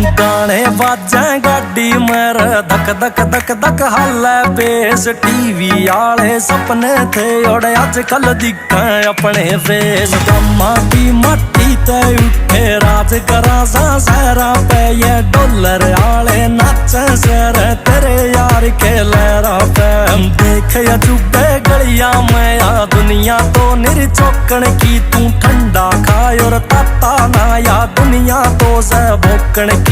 गाने बाजा गाड़ी मेरे धक धक धक धक हाले पेस। टीवी आले सपने थे और अजकल दिखे अपने फेस। गम्मा की मट्टी ते उठे राज करा सा सहरा पे ये डॉलर आले नाचे सर तेरे यार के लहरा पे। देख अजूबे गलिया में या दुनिया तो निरचौकन की। तू ठंडा खाए और ताता ना या दुनिया तो से भोकन की।